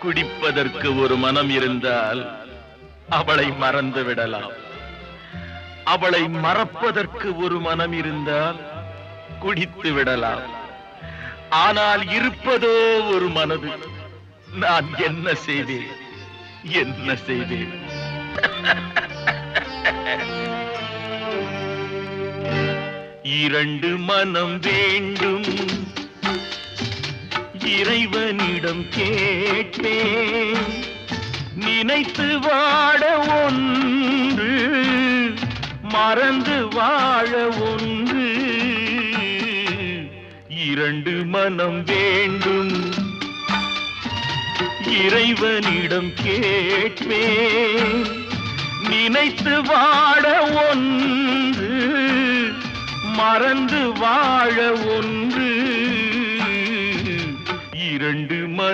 குடிப்பதற்கு ஒரு மனம் இருந்தால் அவளை மறந்து விடலாம். அவளை மறப்பதற்கு ஒரு மனம் இருந்தால் குடித்து விடலாம். ஆனால் இருப்பதோ ஒரு மனது. நான் என்ன செய்தேன், என்ன செய்தேன்? இரண்டு மனம் வேண்டும், இறைவனிடம் கேட்டேன். நினைத்து வாழ ஒன்று, மறந்து வாழ ஒன்று. இரண்டு மனம் வேண்டும், இறைவனிடம் கேட்பேன். நினைத்து வாழ ஒன்று, மறந்து வாழ ஒன்று. இரண்டு மனம்